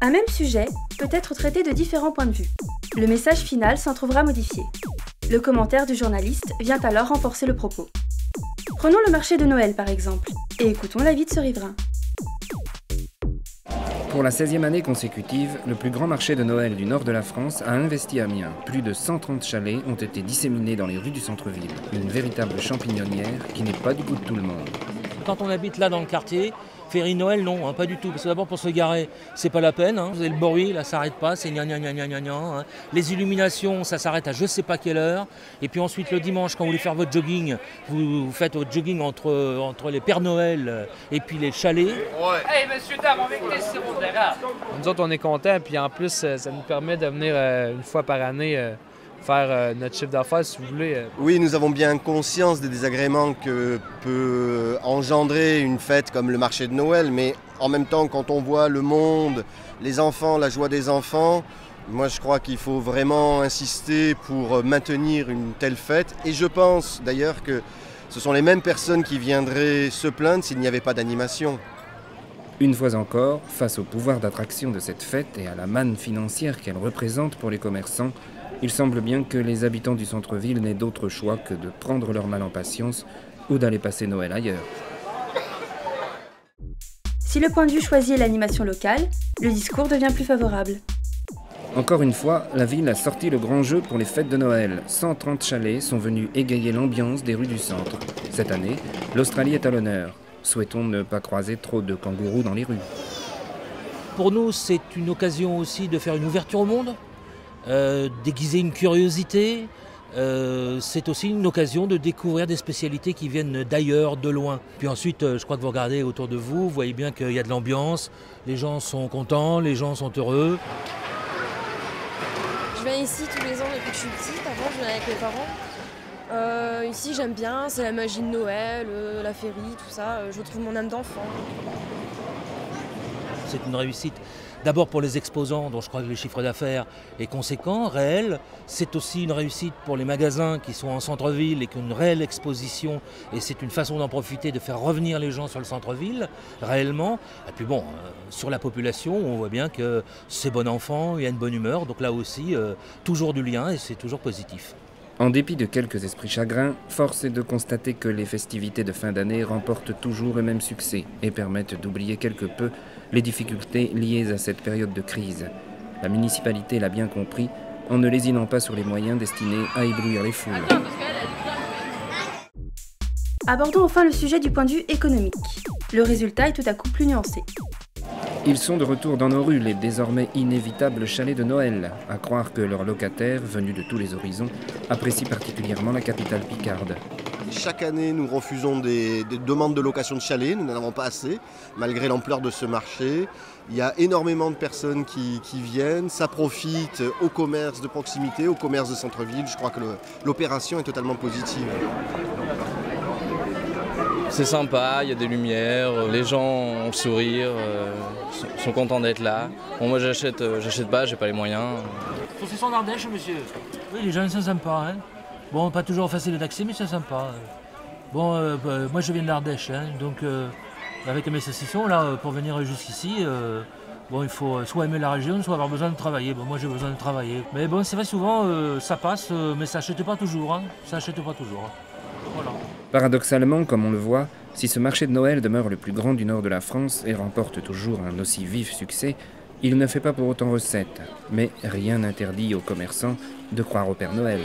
Un même sujet peut être traité de différents points de vue. Le message final s'en trouvera modifié. Le commentaire du journaliste vient alors renforcer le propos. Prenons le marché de Noël par exemple, et écoutons l'avis de ce riverain. Pour la 16e année consécutive, le plus grand marché de Noël du nord de la France a investi Amiens. Plus de 130 chalets ont été disséminés dans les rues du centre-ville. Une véritable champignonnière qui n'est pas du goût de tout le monde. Quand on habite là dans le quartier, Féerie Noël, non, hein, pas du tout. Parce que d'abord, pour se garer, c'est pas la peine. Hein. Vous avez le bruit, là, ça s'arrête pas, c'est gna gna gna gna gna gna. Hein. Les illuminations, ça s'arrête à je sais pas quelle heure. Et puis ensuite, le dimanche, quand vous voulez faire votre jogging, vous faites votre jogging entre les Pères Noël et puis les chalets. Ouais. Hey, monsieur, dame, avec les sirops d'érable. Nous autres, on est contents, puis en plus, ça nous permet de venir une fois par année faire notre chiffre d'affaires, si vous voulez. Oui, nous avons bien conscience des désagréments que peut engendrer une fête comme le marché de Noël, mais en même temps, quand on voit le monde, les enfants, la joie des enfants, moi je crois qu'il faut vraiment insister pour maintenir une telle fête. Et je pense d'ailleurs que ce sont les mêmes personnes qui viendraient se plaindre s'il n'y avait pas d'animation. Une fois encore, face au pouvoir d'attraction de cette fête et à la manne financière qu'elle représente pour les commerçants, il semble bien que les habitants du centre-ville n'aient d'autre choix que de prendre leur mal en patience ou d'aller passer Noël ailleurs. Si le point de vue choisi est l'animation locale, le discours devient plus favorable. Encore une fois, la ville a sorti le grand jeu pour les fêtes de Noël. 130 chalets sont venus égayer l'ambiance des rues du centre. Cette année, l'Australie est à l'honneur. Souhaitons ne pas croiser trop de kangourous dans les rues. Pour nous, c'est une occasion aussi de faire une ouverture au monde. Déguiser une curiosité, c'est aussi une occasion de découvrir des spécialités qui viennent d'ailleurs, de loin. Puis ensuite, je crois que vous regardez autour de vous, vous voyez bien qu'il y a de l'ambiance, les gens sont contents, les gens sont heureux. Je viens ici tous les ans depuis que je suis petite, avant je venais avec mes parents. Ici j'aime bien, c'est la magie de Noël, la féerie, tout ça, je retrouve mon âme d'enfant. C'est une réussite. D'abord pour les exposants, dont je crois que le chiffre d'affaires est conséquent, réel. C'est aussi une réussite pour les magasins qui sont en centre-ville et qui ont une réelle exposition. Et c'est une façon d'en profiter, de faire revenir les gens sur le centre-ville, réellement. Et puis bon, sur la population, on voit bien que c'est bon enfant, il y a une bonne humeur. Donc là aussi, toujours du lien et c'est toujours positif. En dépit de quelques esprits chagrins, force est de constater que les festivités de fin d'année remportent toujours le même succès et permettent d'oublier quelque peu les difficultés liées à cette période de crise. La municipalité l'a bien compris en ne lésinant pas sur les moyens destinés à éblouir les foules. Abordons enfin le sujet du point de vue économique. Le résultat est tout à coup plus nuancé. Ils sont de retour dans nos rues, les désormais inévitables chalets de Noël, à croire que leurs locataires, venus de tous les horizons, apprécient particulièrement la capitale picarde. Chaque année, nous refusons des demandes de location de chalets, nous n'en avons pas assez, malgré l'ampleur de ce marché. Il y a énormément de personnes qui viennent, ça profite au commerce de proximité, au commerce de centre-ville. Je crois que l'opération est totalement positive. C'est sympa, il y a des lumières, les gens ont le sourire, sont contents d'être là. Bon, moi j'achète pas, j'ai pas les moyens. Saucisson d'Ardèche, monsieur. Oui, les gens sont sympas. Hein. Bon, pas toujours facile d'accès, mais c'est sympa. Bon, moi je viens d'Ardèche, hein, donc avec mes saucissons, là, pour venir jusqu'ici, bon, il faut soit aimer la région, soit avoir besoin de travailler. Bon, moi j'ai besoin de travailler. Mais bon, c'est vrai, souvent ça passe, mais ça n'achète pas toujours. Hein. Ça n'achète pas toujours. Voilà. Paradoxalement, comme on le voit, si ce marché de Noël demeure le plus grand du nord de la France et remporte toujours un aussi vif succès, il ne fait pas pour autant recette. Mais rien n'interdit aux commerçants de croire au Père Noël.